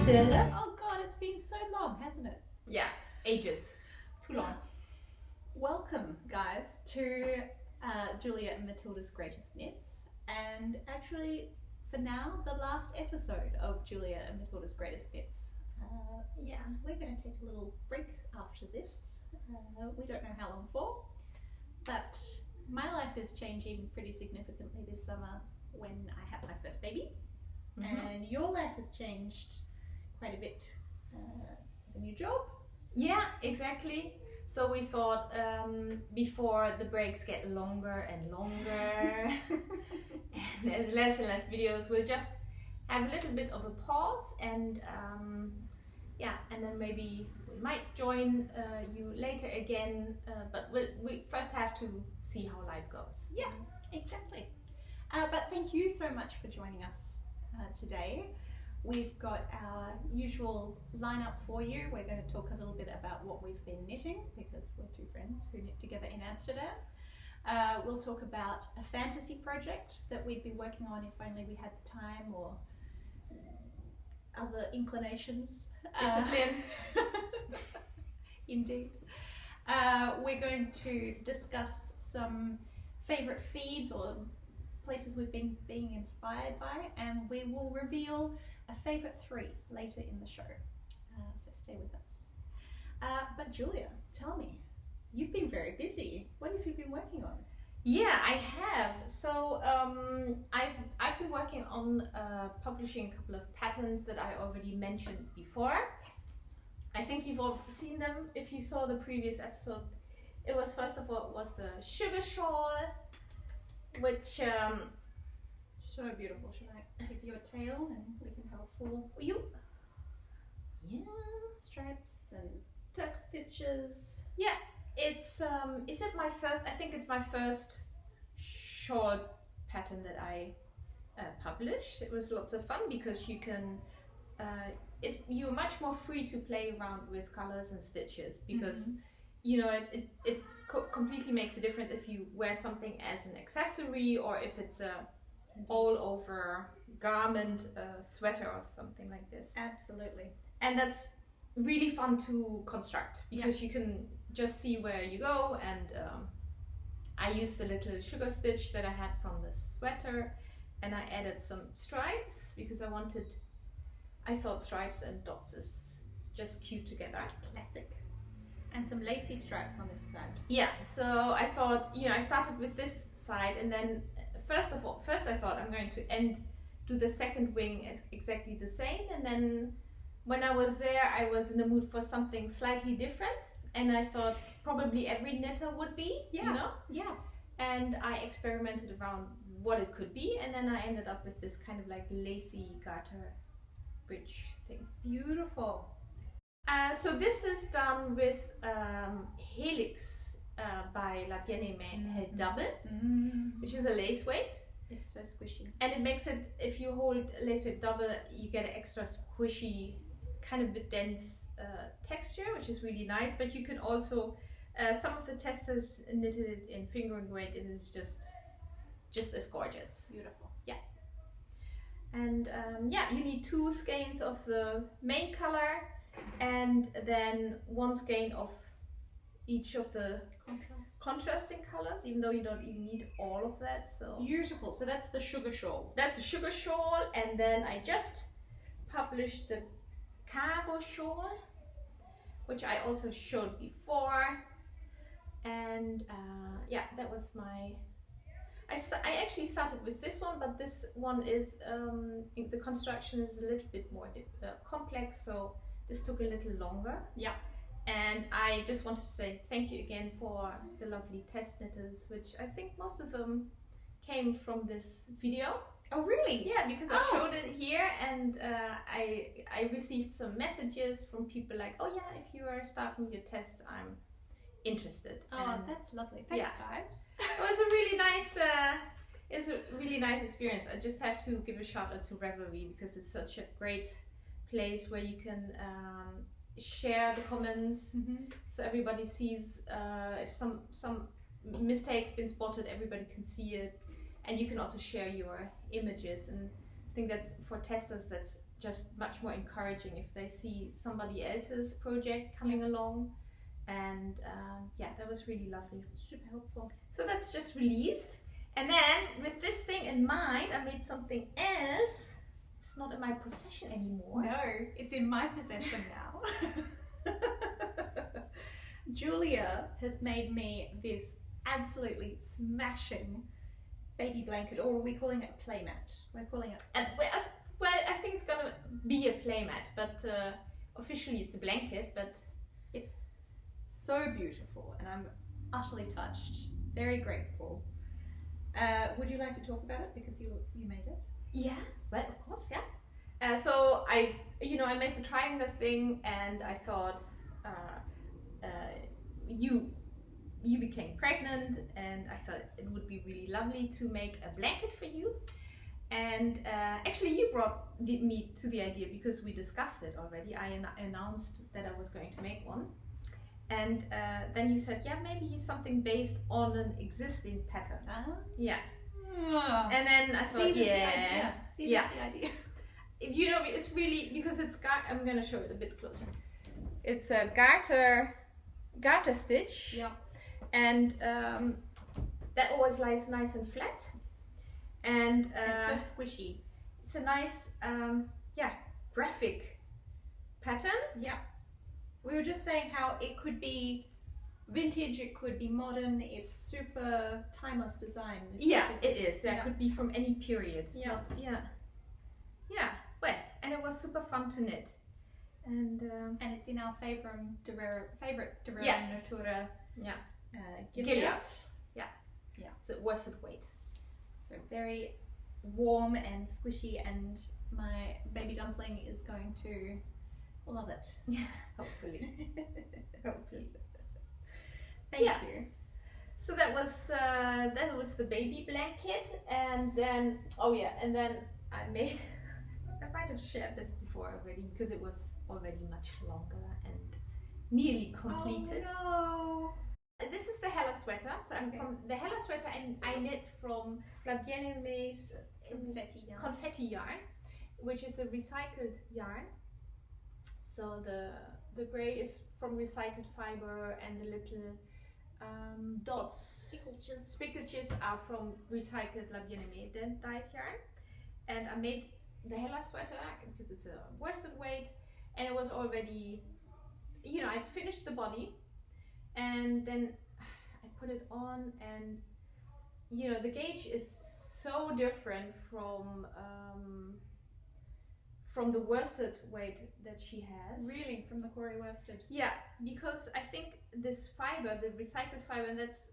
Matilda. Oh God, it's been so long, hasn't it? Yeah, ages. Too long. Welcome, guys, to Julia and Matilda's Greatest Knits, and actually, for now, the last episode of Julia and Matilda's Greatest Knits. Yeah, we're going to take a little break after this. We don't know how long for, but my life is changing pretty significantly this summer when I have my first baby, and your life has changed quite a bit. The new job. Yeah, exactly. So we thought before the breaks get longer and longer and there's less and less videos, we'll just have a little bit of a pause and and then maybe we might join you later again, but we first have to see how life goes. Yeah, exactly. But thank you so much for joining us today. We've got our usual lineup for you. We're going to talk a little bit about what we've been knitting because we're two friends who knit together in Amsterdam. We'll talk about a fantasy project that we'd be working on if only we had the time or other inclinations. Discipline. Indeed. We're going to discuss some favourite feeds or places we've been being inspired by, and we will reveal a favourite 3 later in the show, so stay with us. But Julia, tell me, you've been very busy. What have you been working on? Yeah, I have. So I've been working on publishing a couple of patterns that I already mentioned before. Yes. I think you've all seen them if you saw the previous episode. It was, first of all, the Sugar Shawl, which so beautiful. Should I give you a tail and we can have a full stripes and tuck stitches? Yeah, it's is it my first? I think it's my first shawl pattern that I published. It was lots of fun because you can you're much more free to play around with colors and stitches because you know it completely makes a difference if you wear something as an accessory or if it's a all over garment, sweater or something like this. Absolutely. And that's really fun to construct because you can just see where you go, and I used the little sugar stitch that I had from the sweater and I added some stripes because I thought stripes and dots is just cute together. Classic. And some lacy stripes on this side. Yeah, so I thought, I started with this side, and then first I thought I'm going to do the second wing exactly the same, and then when I was there I was in the mood for something slightly different, and I thought probably every knitter would be, Yeah. and I experimented around what it could be, and then I ended up with this kind of like lacy garter bridge thing. Beautiful. So this is done with Helix by Bien Amée Double, which is a lace weight. It's so squishy. And it makes it, if you hold lace weight double, you get an extra squishy, kind of a dense texture, which is really nice. But you can also, some of the testers knitted it in fingering weight, and it's just as gorgeous. Beautiful. Yeah. And you need 2 skeins of the main color, and then 1 skein of each of the contrasting colors, even though you don't even need all of that. So beautiful. So that's the Sugar Shawl. That's a Sugar Shawl, and then I just published the Karo Shawl, which I also showed before, and that was my. I actually started with this one, but this one is the construction is a little bit more complex, so this took a little longer. Yeah. And I just want to say thank you again for the lovely test knitters, which I think most of them came from this video. Oh really? Yeah, because I showed it here, and I received some messages from people like, oh yeah, if you are starting your test, I'm interested. Oh, and that's lovely. Thanks, guys. It was a really nice experience. I just have to give a shout out to Revelry because it's such a great place where you can share the comments, so everybody sees if some mistakes been spotted, everybody can see it, and you can also share your images. And I think that's for testers, that's just much more encouraging if they see somebody else's project coming along. And yeah, that was really lovely. Super helpful. So that's just released. And then with this thing in mind, I made something else. It's not in my possession anymore. No, it's in my possession now. Julia has made me this absolutely smashing baby blanket, or are we calling it a playmat? We're calling it... well, I think it's gonna be a playmat, but officially it's a blanket, but... It's so beautiful, and I'm utterly touched, very grateful. Would you like to talk about it, because you made it? Yeah, well, of course, yeah. So I made the triangle thing, and I thought you became pregnant, and I thought it would be really lovely to make a blanket for you. And actually, you brought me to the idea because we discussed it already. I announced that I was going to make one, and then you said, yeah, maybe something based on an existing pattern. Yeah. And then I thought, The idea. The idea. You know, it's really because it's I'm gonna show it a bit closer. It's a garter stitch. Yeah. And that always lies nice and flat. And it's so squishy. It's a nice, graphic pattern. Yeah. We were just saying how it could be vintage, it could be modern. It's super timeless design. It is. It could be from any period. Yeah. Well, and it was super fun to knit. And it's in our favorite Durera Natura. Yeah. Gilead. Yeah. So it was worth weight. So very warm and squishy, and my baby dumpling is going to love it. Yeah, hopefully. Hopefully. Thank you. So that was the baby blanket, and then I made. I might have shared this before already because it was already much longer and nearly completed. Oh no! This is the Hella sweater. So I'm from the Hella sweater, and I knit from Bien Amée's confetti yarn, which is a recycled yarn. So the grey is from recycled fiber, and the little dots, spickleges are from recycled Bien Amée dyed yarn. And I made the Hella sweater because it's a worsted weight, and it was already, I finished the body, and then I put it on, and the gauge is so different from the worsted weight that she has. Really, from the Corey worsted? Yeah, because I think this fiber, the recycled fiber, and that's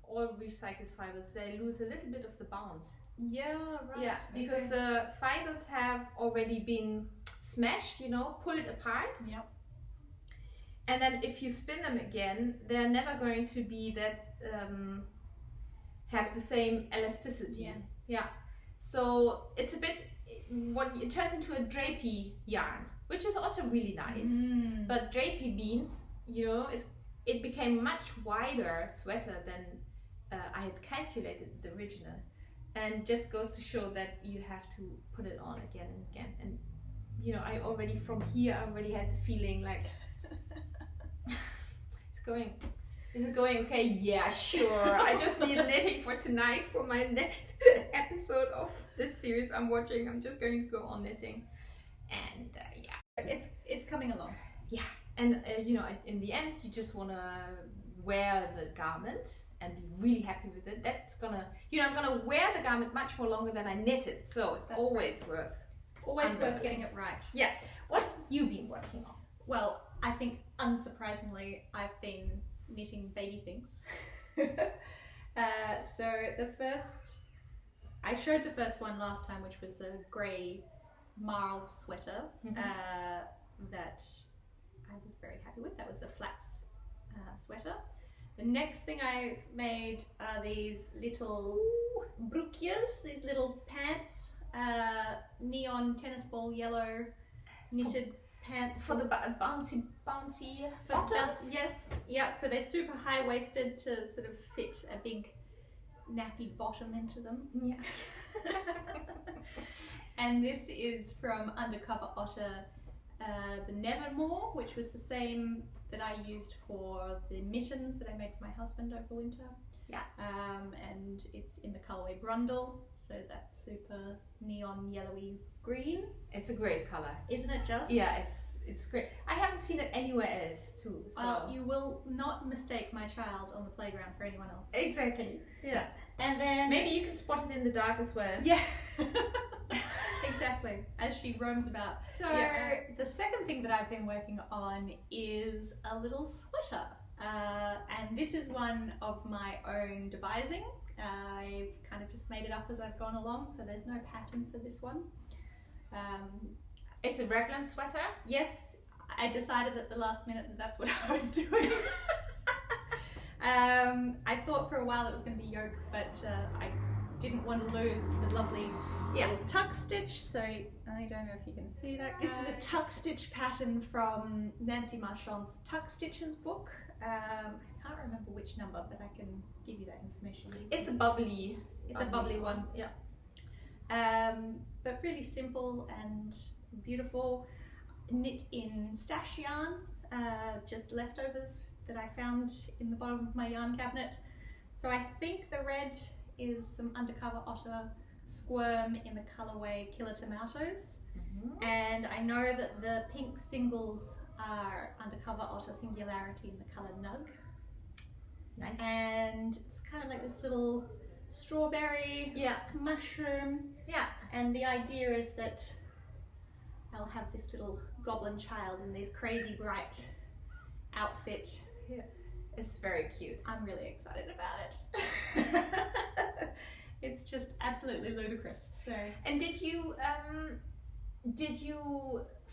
all recycled fibers, they lose a little bit of the bounce. Yeah, right. Yeah, because the fibers have already been smashed, pulled apart. Yeah. And then if you spin them again, they're never going to be that have the same elasticity. Yeah. So it's a bit it turns into a drapey yarn, which is also really nice. But drapey means it became much wider sweater than I had calculated the original, and just goes to show that you have to put it on again and again. And I already from here had the feeling like is it going okay? Yeah, sure. I just need knitting for tonight for my next episode of this series I'm watching. I'm just going to go on knitting, and it's coming along. Yeah, and in the end, you just want to wear the garment and be really happy with it. That's gonna, I'm gonna wear the garment much more longer than I knit it, so it's always worth getting it right. Yeah. What have you been working on? Well, I think unsurprisingly, I've been knitting baby things. So I showed the first one last time, which was the grey marled sweater that I was very happy with. That was the flax sweater. The next thing I made are these little broekjes, these little pants, neon tennis ball yellow knitted pants for the bouncy bottom. Yes, yeah. So they're super high waisted to sort of fit a big nappy bottom into them. Yeah. And this is from Undercover Otter, the Nevermore, which was the same that I used for the mittens that I made for my husband over winter. Yeah. And it's in the colourway Brundle, so that super neon yellowy green. It's a great color. Isn't it just? Yeah, it's great. I haven't seen it anywhere else too. So. Well, you will not mistake my child on the playground for anyone else. Exactly. Yeah. And then maybe you can spot it in the dark as well. Yeah. Exactly. As she roams about. So the second thing that I've been working on is a little sweater. And this is one of my own devising. I've kind of just made it up as I've gone along, so there's no pattern for this one. It's a raglan sweater? Yes, I decided at the last minute that that's what I was doing. I thought for a while it was going to be yoke, but I didn't want to lose the lovely little tuck stitch, so I don't know if you can see that. This is a tuck stitch pattern from Nancy Marchant's Tuck Stitches book. I can't remember which number, but I can give you that information. It's a bubbly. It's a bubbly one. Yeah. But really simple and beautiful. Knit in stash yarn, just leftovers that I found in the bottom of my yarn cabinet. So I think the red is some Undercover Otter Squirm in the colourway Killer Tomatoes. And I know that the pink singles are Undercover Otter Singularity in the colour Nug. Nice. And it's kind of like this little strawberry mushroom. Yeah. And the idea is that I'll have this little goblin child in this crazy bright outfit. Yeah. It's very cute. I'm really excited about it. It's just absolutely ludicrous. So. And did you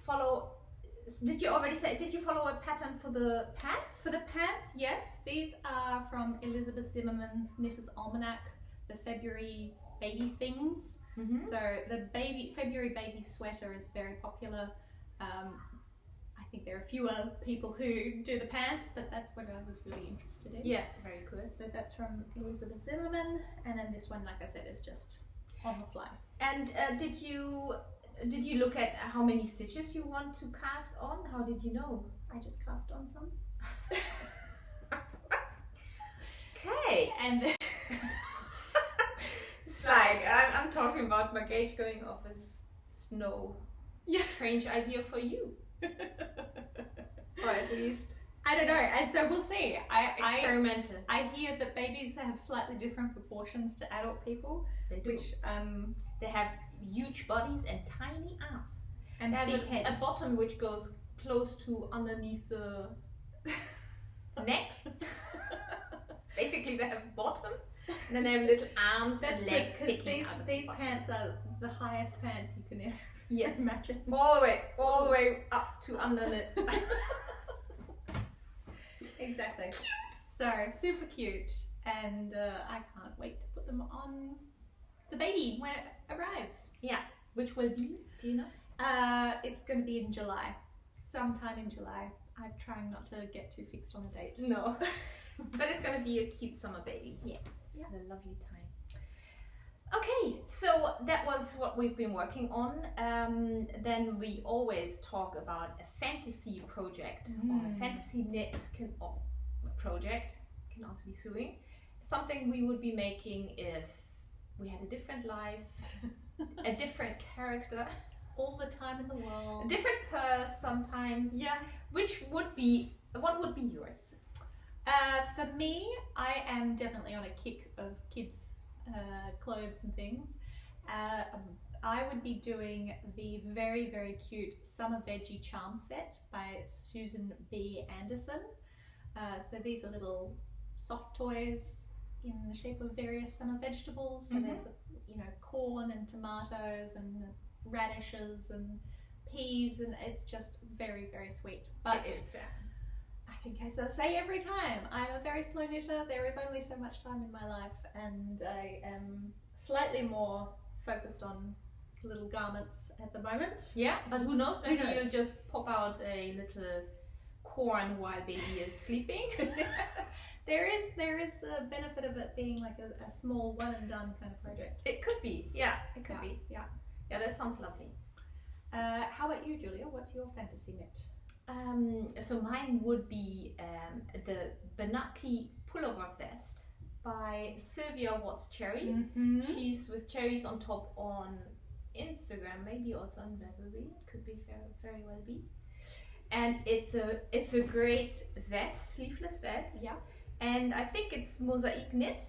follow? Did you already say? Did you follow a pattern for the pants? For the pants, yes. These are from Elizabeth Zimmerman's Knitter's Almanac, the February baby things. So the February baby sweater is very popular. I think there are fewer people who do the pants, but that's what I was really interested in. Yeah, very cool. So that's from Elizabeth Zimmerman, and then this one, like I said, is just on the fly. And did you look at how many stitches you want to cast on? How did you know? I just cast on some. Okay. And then it's like I'm talking about my gauge going off as no strange idea for you. Or at least I don't know, and so we'll see. Experimental. I hear that babies have slightly different proportions to adult people. They do. Which they have huge bodies and tiny arms. And they have big heads. A bottom which goes close to underneath the neck. Basically, they have a bottom, and then they have little arms and legs sticking out of these the pants are the highest pants you can imagine. All the way up to underneath. Exactly. So super cute, and I can't wait to put them on the baby when it arrives. Yeah, which will be? Do you know? It's going to be in July, sometime in July. I'm trying not to get too fixed on a date. No, but it's going to be a cute summer baby. Yeah, it's a lovely time. Okay, so that was what we've been working on. Then we always talk about a fantasy project or a fantasy knit project, can also be sewing. Something we would be making if we had a different life, a different character. All the time in the world. A different purse sometimes. Yeah. What would be yours? For me, I am definitely on a kick of kids' clothes and things. I would be doing the very, very cute Summer Veggie Charm Set by Susan B. Anderson. So these are little soft toys in the shape of various summer vegetables. So there's, corn and tomatoes and radishes and peas, and it's just very, very sweet. But it is, I think as I say every time, I'm a very slow knitter. There is only so much time in my life, and I am slightly more focused on little garments at the moment. Yeah, but who knows, maybe Who knows? you'll just pop out a little corn while baby is sleeping. There is a benefit of it being like a small one and done kind of project. It could be, yeah, it could be. Yeah. Yeah, that sounds lovely. How about you, Julia? What's your fantasy knit? So mine would be the Banaki pullover vest by Sylvia Watts Cherry. Mm-hmm. She's with cherries on top on Instagram, maybe also on Ravelry. It could be very well be. And it's a great vest, sleeveless vest. Yeah. And I think it's mosaic knit,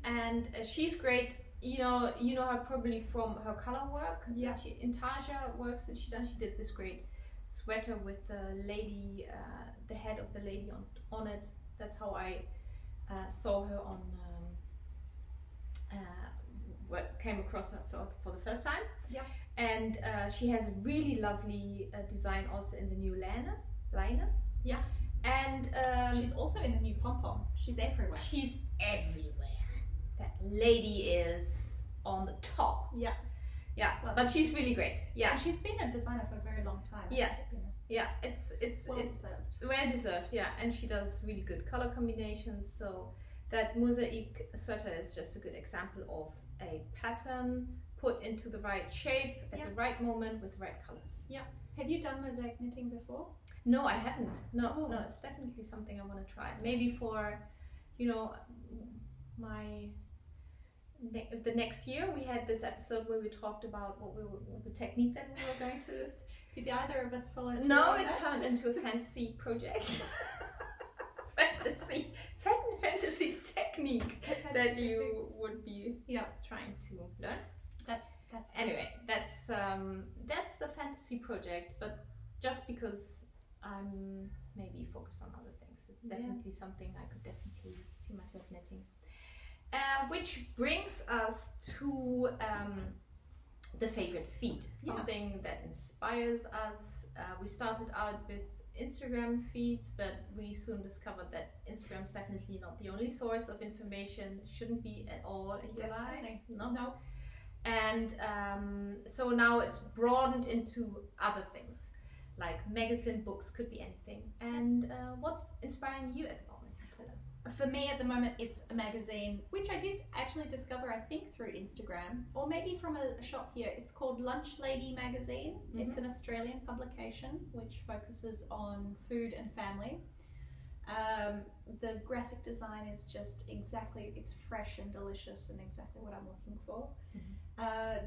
and she's great. You know her probably from her color work. Yeah. In Taja works that she done. She did this great sweater with the lady, the head of the lady on it. That's how I saw her on. Came across her for the first time. Yeah. And she has a really lovely design also in the new liner. Yeah. And she's also in the new pom-pom. She's everywhere. She's everywhere. That lady is on the top. Yeah. Yeah, Well, but she's really great. Yeah. And she's been a designer for a very long time. Yeah. You know. Yeah, it's Well deserved. well deserved. Yeah, and she does really good color combinations. So that mosaic sweater is just a good example of a pattern put into the right shape at the right moment with the right colors. Yeah. Have you done mosaic knitting before? No, I haven't. No, Oh. no, it's definitely something I want to try. Maybe for, the next year we had this episode where we talked about the technique that we were going to. Did either of us follow through No, on it that? turned into a fantasy project. fantasy technique that you would be trying to learn. That's Anyway, that's the fantasy project, but just because I'm maybe focused on other things, it's definitely something I could definitely see myself knitting. Which brings us to the favorite feed, something that inspires us. We started out with Instagram feeds, but we soon discovered that Instagram is definitely not the only source of information. Shouldn't be at all in your life. No. And so now it's broadened into other things, like magazine, books, could be anything. And what's inspiring you at the moment, Matilda? For me at the moment, it's a magazine, which I did actually discover, I think, through Instagram, or maybe from a shop here. It's called Lunch Lady Magazine. Mm-hmm. It's an Australian publication which focuses on food and family. The graphic design is just it's fresh and delicious and exactly what I'm looking for. Mm-hmm.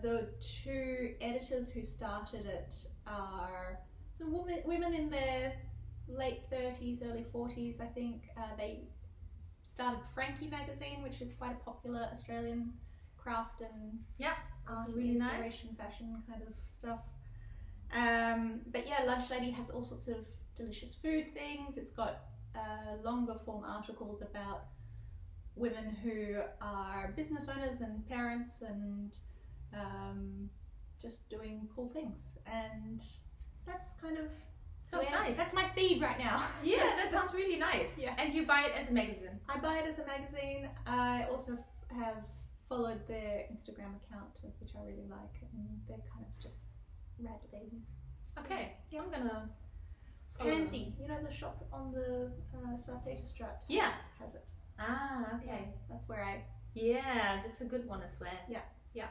The two editors who started it are some women in their late 30s, early 40s, I think. They started Frankie magazine, which is quite a popular Australian craft and art, really inspiration, fashion kind of stuff. But yeah, Lunch Lady has all sorts of delicious food things. It's got longer form articles about women who are business owners and parents and just doing cool things, and that's kind of nice. That's my speed right now. Yeah, that sounds really nice. Yeah. And you buy it as a magazine? I buy it as a magazine. I also have followed their Instagram account, which I really like, and they're kind of just rad babies. So, okay, I'm gonna Pansy, you know the shop on the South Data Strat has it. Ah, okay. Yeah, that's where that's a good one as well. Yeah.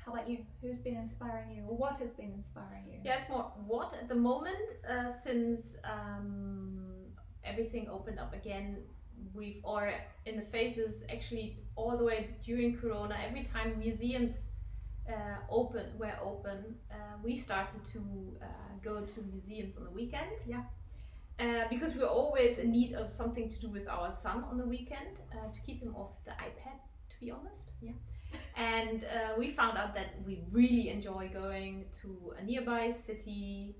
How about you? Who's been inspiring you, or what has been inspiring you? Yeah, it's more what at the moment, since everything opened up again. Or in the phases actually all the way during Corona, every time museums were open, we started to go to museums on the weekend. Yeah. Because we're always in need of something to do with our son on the weekend, to keep him off the iPad, to be honest. Yeah. And we found out that we really enjoy going to a nearby city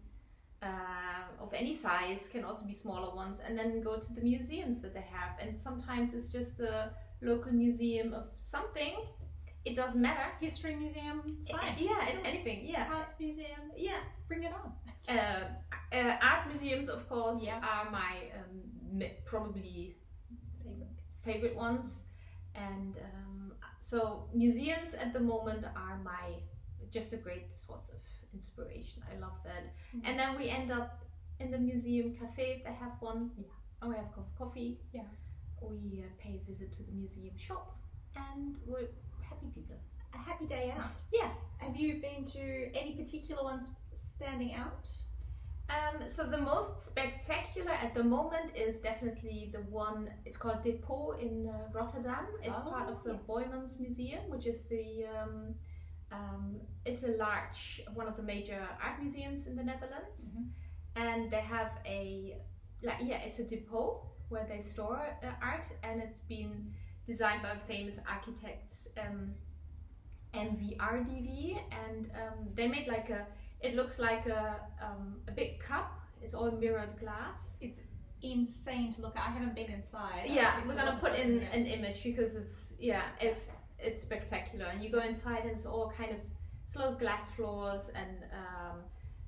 of any size, can also be smaller ones, and then go to the museums that they have. And sometimes it's just the local museum of something. It doesn't matter. History museum, fine. It's anything. Yeah. House museum, bring it on. Art museums, of course, are my probably favorite ones, and so museums at the moment are just a great source of inspiration. I love that. Mm-hmm. And then we end up in the museum cafe if they have one. Yeah. And we have a cup of coffee. Yeah. We pay a visit to the museum shop, and we're happy people. a happy day out. Yeah. Have you been to any particular ones standing out? So the most spectacular at the moment is definitely the one, it's called Depot in Rotterdam. It's part of the Boijmans Museum, which is the, it's a large, one of the major art museums in the Netherlands. And they have it's a depot where they store art, and it's been designed by a famous architect, MVRDV, and they made like it looks like a big cup. It's all mirrored glass. It's insane to look at. I haven't been inside. Yeah, we're gonna put in an image because it's spectacular. And you go inside and it's all kind of, it's a lot of glass floors and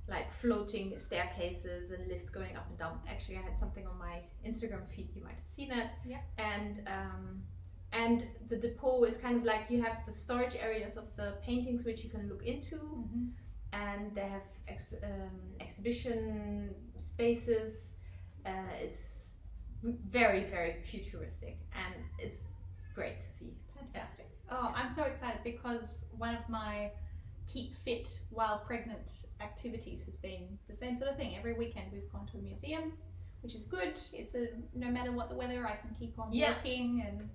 like floating staircases and lifts going up and down. Actually, I had something on my Instagram feed. You might have seen it. Yeah. And the depot is kind of like, you have the storage areas of the paintings which you can look into, and they have exhibition spaces. It's very, very futuristic, and it's great to see. Fantastic. Oh, I'm so excited because one of my keep fit while pregnant activities has been the same sort of thing. Every weekend we've gone to a museum, which is good. It's no matter what the weather, I can keep on working and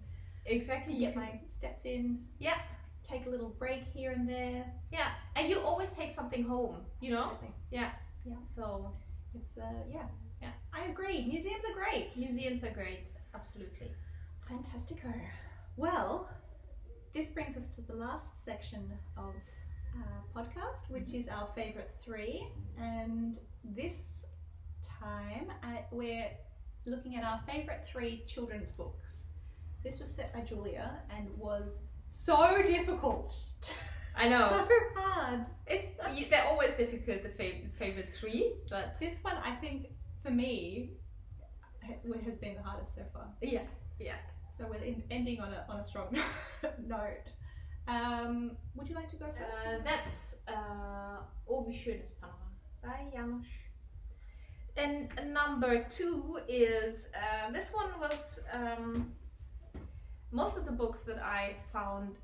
get my steps in. Yeah. Take a little break here and there. Yeah, and you always take something home, you know? Absolutely. Yeah. Yeah. So it's I agree. Museums are great. Museums are great. Absolutely. Fantastico. Well, this brings us to the last section of our podcast, which is our favorite three. And this time we're looking at our favorite three children's books. This was set by Julia and was so difficult. I know. So hard. They're always difficult, the favorite three, but this one, I think, for me, has been the hardest so far. Yeah. So we're ending on a strong note. Would you like to go first? That's Oh, wie schön ist Panama by Janusz. And number 2 is this one was most of the books that I found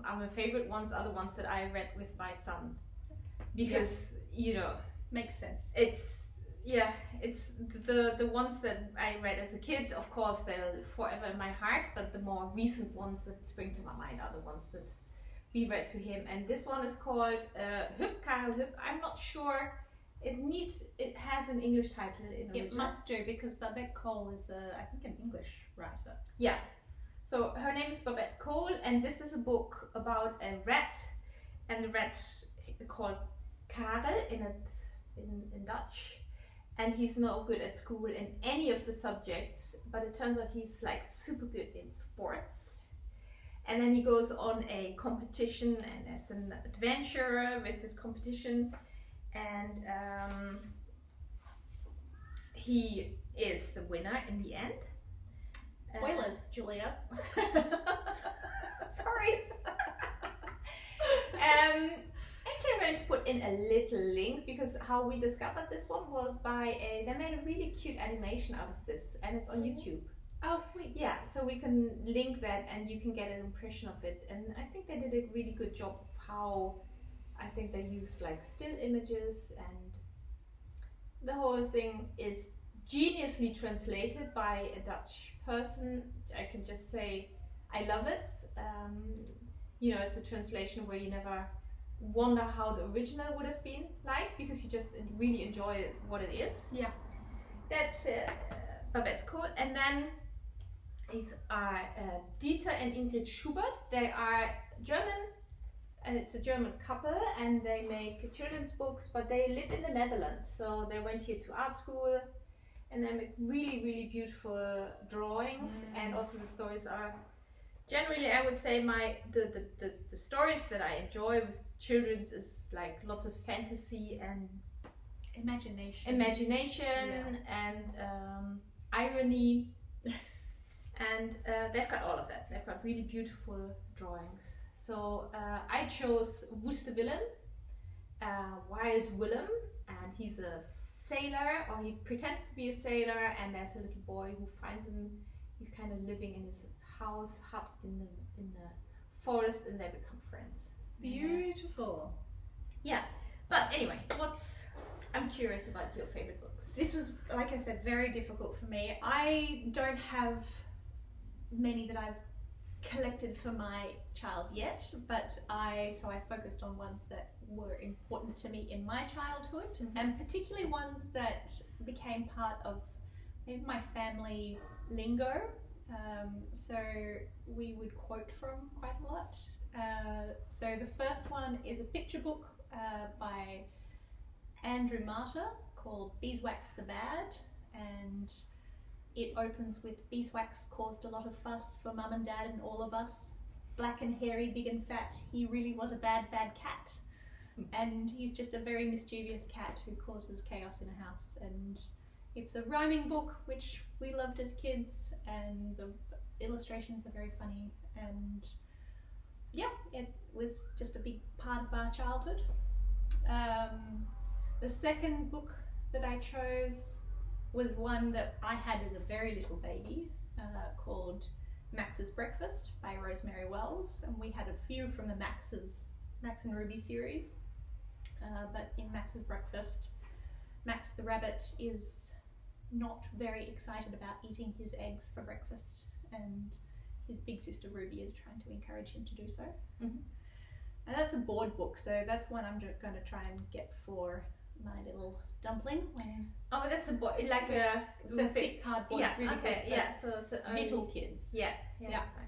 are my favorite ones are the ones that I read with my son, because you know, makes sense. It's the ones that I read as a kid. Of course, they'll live forever in my heart, but the more recent ones that spring to my mind are the ones that we read to him. And this one is called Hup, Karel Hup. I'm not sure. It has an English title in origin. It must do, because Babette Cole is I think an English writer. Yeah. So her name is Babette Cole, and this is a book about a rat, and the rat's called Karel in Dutch, and he's not good at school in any of the subjects, but it turns out he's like super good in sports. And then he goes on a competition, and there's an adventure with this competition, and he is the winner in the end. Spoilers, Julia. Sorry. Actually, I'm going to put in a little link, because how we discovered this one was they made a really cute animation out of this, and it's on YouTube. Oh, sweet. Yeah, so we can link that and you can get an impression of it. And I think they did a really good job of how, I think they used like still images, and the whole thing is geniusly translated by a Dutch person. I can just say I love it. You know, it's a translation where you never wonder how the original would have been like, because you just really enjoy what it is. Yeah. That's Babette Cole. And then these are Dieter and Ingrid Schubert. They are German, and it's a German couple, and they make children's books, but they live in the Netherlands. So they went here to art school, and they make really, really beautiful drawings. And also the stories are generally, I would say, the stories that I enjoy with children's is like lots of fantasy and imagination and irony, and they've got all of that. They've got really beautiful drawings. So I chose Woeste Willem, Wild Willem, and he's a sailor, or he pretends to be a sailor, and there's a little boy who finds him. He's kind of living in his hut in the forest and they become friends. Beautiful. Yeah, but anyway, I'm curious about your favorite books. This was, like I said, very difficult for me. I don't have many that I've collected for my child yet, but I focused on ones that were important to me in my childhood, and particularly ones that became part of maybe my family lingo. So we would quote from quite a lot. So the first one is a picture book by Andrew Marta called Beeswax the Bad, and it opens with beeswax caused a lot of fuss for mum and dad and all of us. Black and hairy, big and fat, he really was a bad, bad cat. And he's just a very mischievous cat who causes chaos in a house. And it's a rhyming book, which we loved as kids, and the illustrations are very funny. And yeah, it was just a big part of our childhood. The second book that I chose was one that I had as a very little baby, called Max's Breakfast by Rosemary Wells, and we had a few from the Max and Ruby series. But in Max's Breakfast, Max the rabbit is not very excited about eating his eggs for breakfast, and his big sister Ruby is trying to encourage him to do so. Mm-hmm. And that's a board book, so that's one I'm just going to try and get for my little dumpling. Oh, that's a book, like the thick cardboard. Yeah, really okay, good, yeah, so it's a little kids. Yeah, Yeah. that's nice.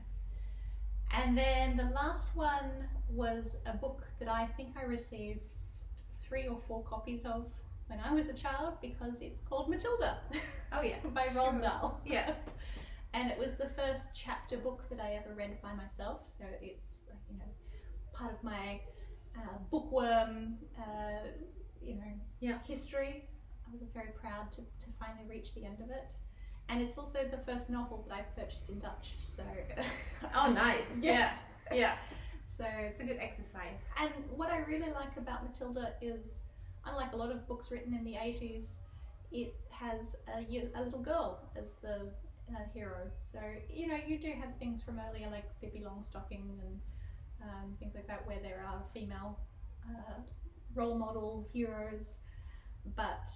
And then the last one was a book that I think I received 3 or 4 copies of when I was a child, because it's called Matilda. Oh yeah, by Roald Dahl. Yeah. And it was the first chapter book that I ever read by myself, so it's part of my bookworm history. I was very proud to finally reach the end of it. And it's also the first novel that I've purchased in Dutch, so... Oh, nice. Yeah. So it's a good exercise. And what I really like about Matilda is, unlike a lot of books written in the 80s, it has a little girl as the hero. So, you do have things from earlier, like Pippi Longstocking and things like that, where there are female role model heroes, but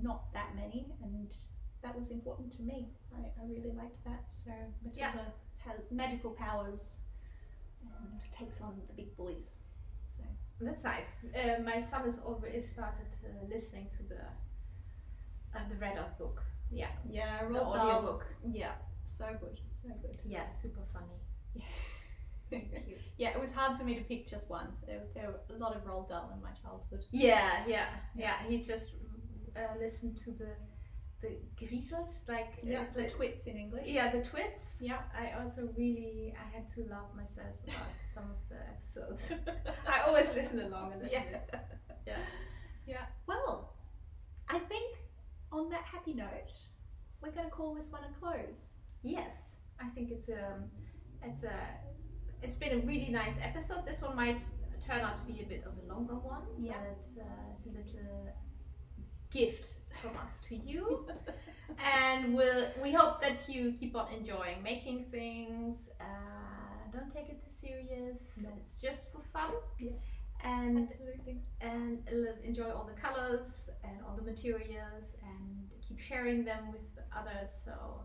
not that many, and that was important to me. I really liked that. So Matilda has magical powers and takes on the big boys. So that's nice. My son has already started listening to the Red Dot book. Yeah, Roald the Dahl audio book. Yeah, so good. Yeah, super funny. Yeah, it was hard for me to pick just one. There were a lot of Roald Dahl in my childhood. Yeah. He's just listened to the griezels, like the twits in English. Yeah, the twits. Yeah, I had to laugh myself about some of the episodes. I always listen along a little bit. Yeah. Well, I think on that happy note, we're going to call this one a close. Yes, I think it's been a really nice episode. This one might turn out to be a bit of a longer one, but it's a little gift from us to you. And we hope that you keep on enjoying making things. Don't take it too serious. No. It's just for fun. Yes. And absolutely. And enjoy all the colors and all the materials, and keep sharing them with others, so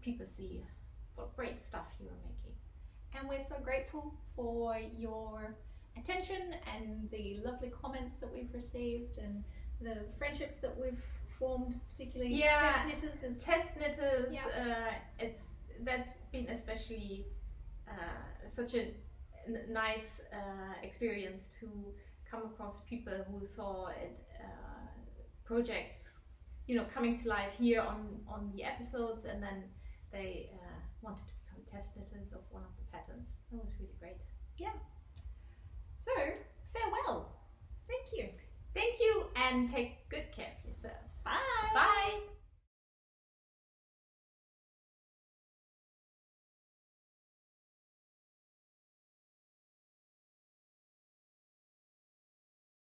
people see what great stuff you are making. And we're so grateful for your attention and the lovely comments that we've received and the friendships that we've formed, particularly test knitters. That's been especially such a nice experience to come across people who saw projects coming to life here on the episodes, and then they wanted to become test knitters of one of the patterns. That was really great. Yeah. So, farewell. Thank you. Thank you, and take good care of yourselves. Bye. Bye.